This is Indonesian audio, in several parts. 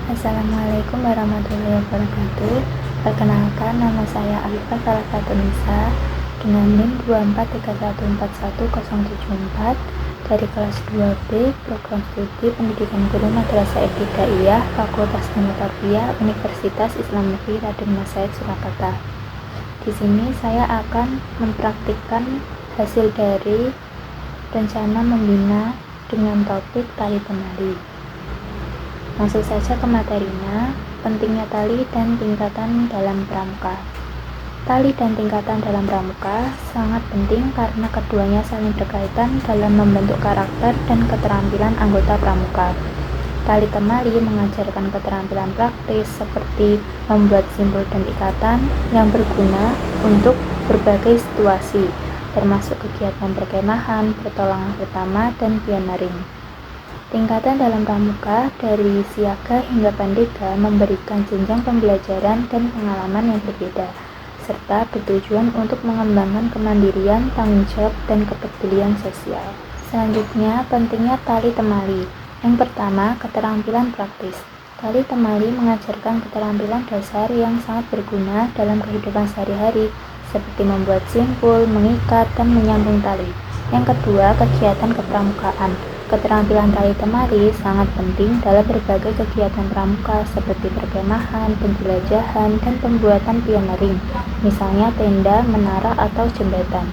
Assalamualaikum warahmatullahi wabarakatuh. Perkenalkan, nama saya Alifah Nisa dengan NIM 243141074 dari kelas 2B Program Studi Pendidikan Guru Madrasah Ibtidaiyah Fakultas Ilmu Tarbiyah Universitas Islam Negeri Raden Mas Said Surakarta. Di sini saya akan mempraktikkan hasil dari rencana membina dengan topik tali temali. Langsung saja ke materinya. Pentingnya tali dan tingkatan dalam pramuka. Tali dan tingkatan dalam pramuka sangat penting karena keduanya saling berkaitan dalam membentuk karakter dan keterampilan anggota pramuka. Tali temali mengajarkan keterampilan praktis seperti membuat simpul dan ikatan yang berguna untuk berbagai situasi, termasuk kegiatan perkemahan, pertolongan pertama, dan pioneering. Tingkatan dalam pramuka dari siaga hingga pandega memberikan jenjang pembelajaran dan pengalaman yang berbeda, serta bertujuan untuk mengembangkan kemandirian, tanggung jawab, dan kepedulian sosial. Selanjutnya, pentingnya tali temali. Yang pertama, keterampilan praktis. Tali temali mengajarkan keterampilan dasar yang sangat berguna dalam kehidupan sehari-hari, seperti membuat simpul, mengikat, dan menyambung tali. Yang kedua, kegiatan kepramukaan. Keterampilan tali temali sangat penting dalam berbagai kegiatan pramuka seperti perkemahan, penjelajahan, dan pembuatan pioneering, misalnya tenda, menara, atau jembatan.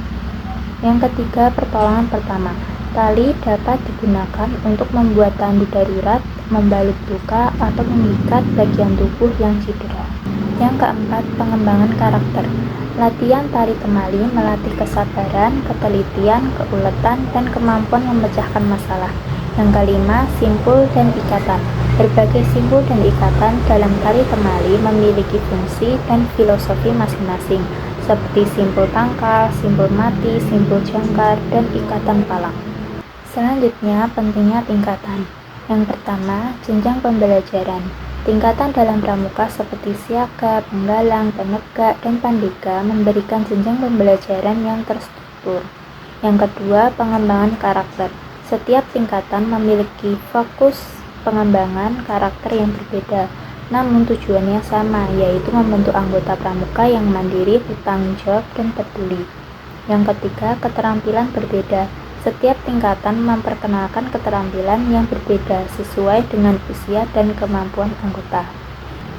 Yang ketiga, pertolongan pertama. Tali dapat digunakan untuk membuat tandu darurat, membalut luka, atau mengikat bagian tubuh yang cedera. Yang keempat, pengembangan karakter. Latihan tali temali melatih kesabaran, ketelitian, keuletan, dan kemampuan memecahkan masalah. Yang kelima, simpul dan ikatan. Berbagai simpul dan ikatan dalam tali temali memiliki fungsi dan filosofi masing-masing, seperti simpul tangkal, simpul mati, simpul jangkar, dan ikatan palang. Selanjutnya, pentingnya tingkatan. Yang pertama, jenjang pembelajaran. Tingkatan dalam pramuka seperti siaga, penggalang, penegak, dan pandega memberikan jenjang pembelajaran yang terstruktur. Yang kedua, pengembangan karakter. Setiap tingkatan memiliki fokus pengembangan karakter yang berbeda, namun tujuannya sama, yaitu membentuk anggota pramuka yang mandiri, bertanggung jawab, dan peduli. Yang ketiga, keterampilan berbeda. Setiap tingkatan memperkenalkan keterampilan yang berbeda sesuai dengan usia dan kemampuan anggota.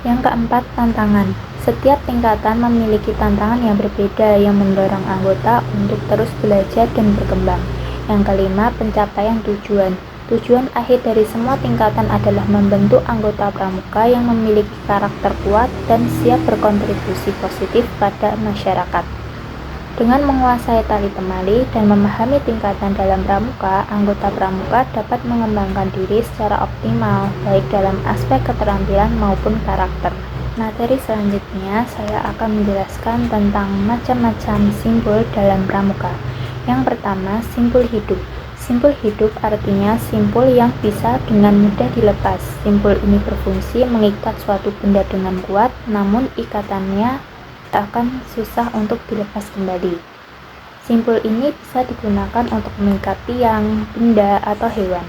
Yang keempat, tantangan. Setiap tingkatan memiliki tantangan yang berbeda yang mendorong anggota untuk terus belajar dan berkembang. Yang kelima, pencapaian tujuan. Tujuan akhir dari semua tingkatan adalah membentuk anggota pramuka yang memiliki karakter kuat dan siap berkontribusi positif pada masyarakat. Dengan menguasai tali temali dan memahami tingkatan dalam pramuka, anggota pramuka dapat mengembangkan diri secara optimal, baik dalam aspek keterampilan maupun karakter. Materi selanjutnya, saya akan menjelaskan tentang macam-macam simpul dalam pramuka. Yang pertama, simpul hidup. Simpul hidup artinya simpul yang bisa dengan mudah dilepas. Simpul ini berfungsi mengikat suatu benda dengan kuat, namun ikatannya akan susah untuk dilepas kembali. Simpul ini bisa digunakan untuk mengikat tiang, benda, atau hewan.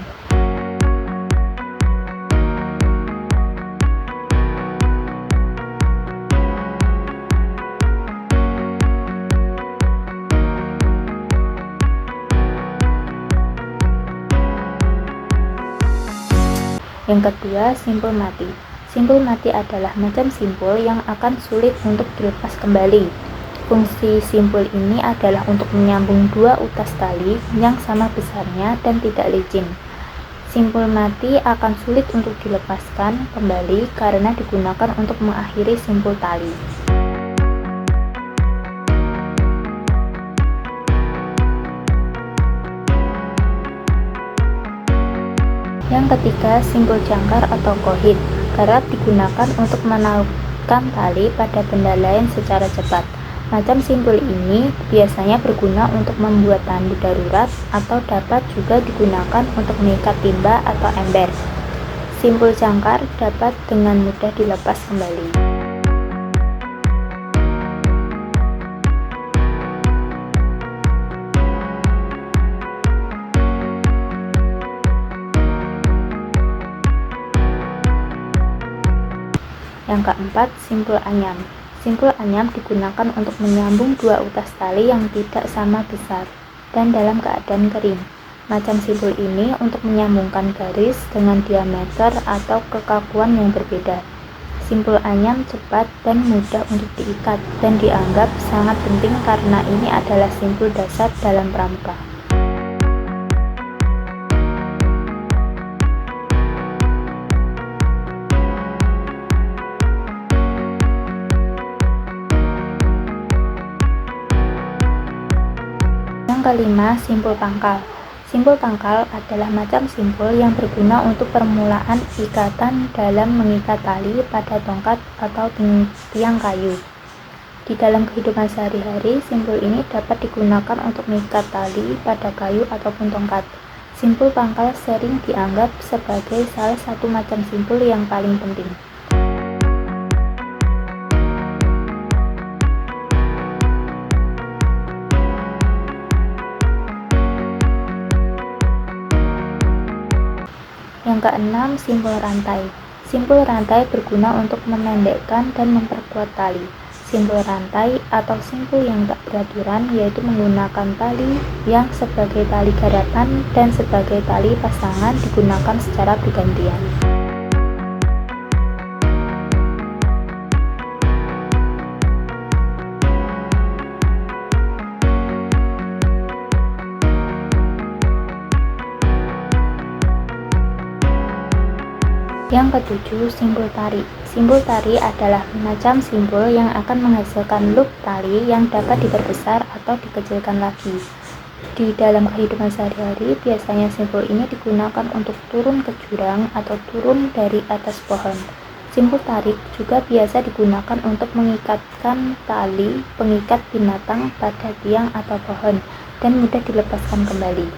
Yang kedua, simpul mati. Simpul mati adalah macam simpul yang akan sulit untuk dilepas kembali. Fungsi simpul ini adalah untuk menyambung dua utas tali yang sama besarnya dan tidak licin. Simpul mati akan sulit untuk dilepaskan kembali karena digunakan untuk mengakhiri simpul tali. Yang ketiga, simpul jangkar atau kohit. Kerap digunakan untuk menautkan tali pada benda lain secara cepat. Macam simpul ini biasanya berguna untuk membuat tandu darurat atau dapat juga digunakan untuk mengikat timba atau ember. Simpul jangkar dapat dengan mudah dilepas kembali. Yang keempat, simpul anyam. Simpul anyam digunakan untuk menyambung dua utas tali yang tidak sama besar dan dalam keadaan kering. Macam simpul ini untuk menyambungkan garis dengan diameter atau kekakuan yang berbeda. Simpul anyam cepat dan mudah untuk diikat dan dianggap sangat penting karena ini adalah simpul dasar dalam pramuka. Yang kelima, simpul pangkal. Simpul pangkal adalah macam simpul yang berguna untuk permulaan ikatan dalam mengikat tali pada tongkat atau tiang kayu. Di dalam kehidupan sehari-hari, simpul ini dapat digunakan untuk mengikat tali pada kayu ataupun tongkat. Simpul pangkal sering dianggap sebagai salah satu macam simpul yang paling penting. Yang keenam, simpul rantai. Simpul rantai berguna untuk memendekkan dan memperkuat tali. Simpul rantai atau simpul yang tak beraturan yaitu menggunakan tali yang sebagai tali garatan dan sebagai tali pasangan digunakan secara bergantian. Yang ketujuh, simpul tari. Simpul tari adalah macam simpul yang akan menghasilkan loop tali yang dapat diperbesar atau dikecilkan lagi. Di dalam kehidupan sehari-hari, biasanya simpul ini digunakan untuk turun ke jurang atau turun dari atas pohon. Simpul tarik juga biasa digunakan untuk mengikatkan tali pengikat binatang pada tiang atau pohon dan mudah dilepaskan kembali.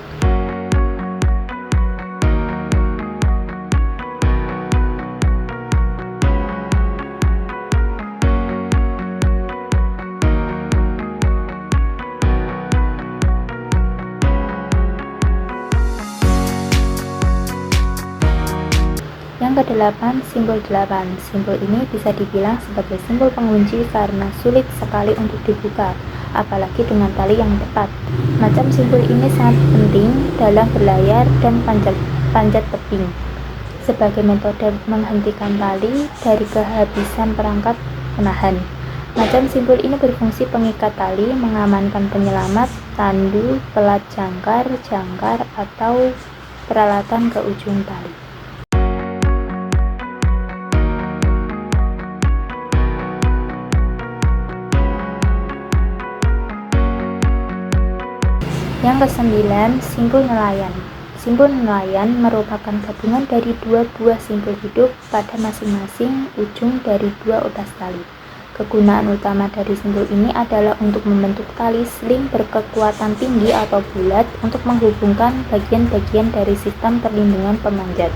Yang kedelapan, simpul 8. Simpul ini bisa dibilang sebagai simpul pengunci karena sulit sekali untuk dibuka, apalagi dengan tali yang tepat. Macam simpul ini sangat penting dalam berlayar dan panjat tebing sebagai metode menghentikan tali dari kehabisan perangkat penahan. Macam simpul ini berfungsi pengikat tali, mengamankan penyelamat, tandu, pelat jangkar, atau peralatan ke ujung tali. Yang kesembilan, simpul nelayan. Simpul nelayan merupakan gabungan dari dua buah simpul hidup pada masing-masing ujung dari dua utas tali. Kegunaan utama dari simpul ini adalah untuk membentuk tali sling berkekuatan tinggi atau bulat untuk menghubungkan bagian-bagian dari sistem perlindungan pemanjat.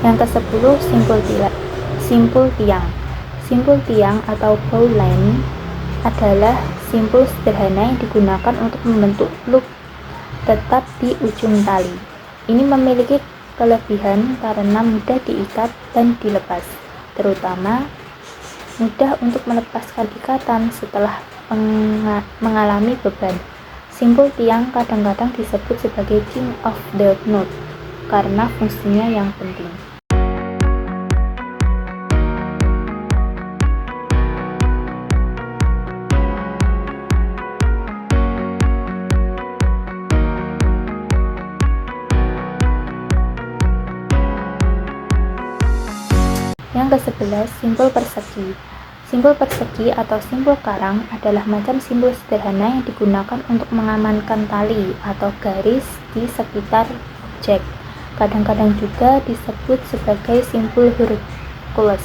Yang ke-10, simpul tiang. Simpul tiang atau bowline adalah simpul sederhana yang digunakan untuk membentuk loop tetap di ujung tali. Ini memiliki kelebihan karena mudah diikat dan dilepas, terutama mudah untuk melepaskan ikatan setelah mengalami beban. Simpul tiang kadang-kadang disebut sebagai king of the knot karena fungsinya yang penting. Yang ke-11, simpul persegi. Simbol persegi atau simbol karang adalah macam simbol sederhana yang digunakan untuk mengamankan tali atau garis di sekitar objek. Kadang-kadang juga disebut sebagai simbol Hercules.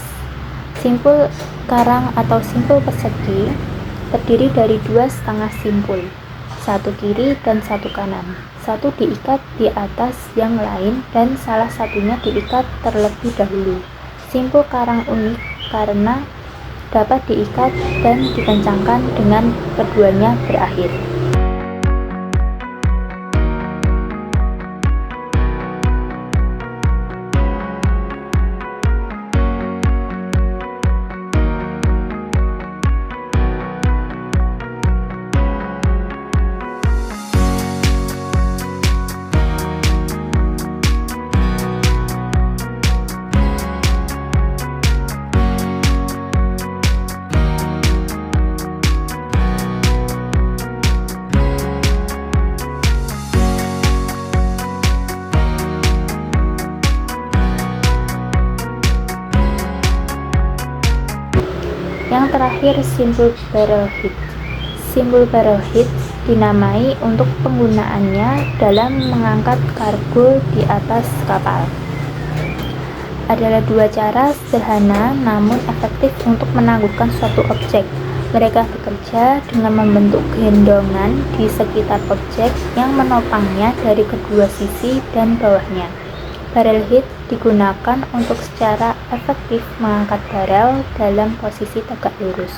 Simbol karang atau simbol persegi terdiri dari dua setengah simpul, satu kiri dan satu kanan. Satu diikat di atas yang lain dan salah satunya diikat terlebih dahulu. Simbol karang unik karena dapat diikat dan dikencangkan dengan keduanya berakhir. Yang terakhir, simbol barrel head. Simbol barrel head dinamai untuk penggunaannya dalam mengangkat kargo di atas kapal. Adalah dua cara sederhana namun efektif untuk menangguhkan suatu objek. Mereka bekerja dengan membentuk gendongan di sekitar objek yang menopangnya dari kedua sisi dan bawahnya. Barrel head digunakan untuk secara efektif mengangkat barel dalam posisi tegak lurus.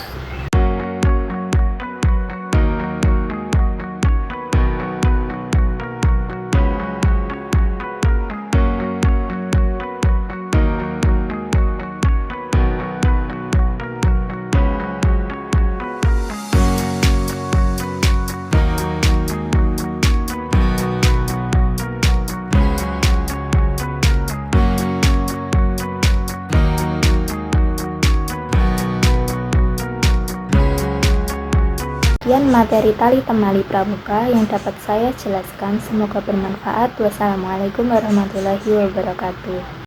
Sekian materi tali temali pramuka yang dapat saya jelaskan, semoga bermanfaat. Wassalamualaikum warahmatullahi wabarakatuh.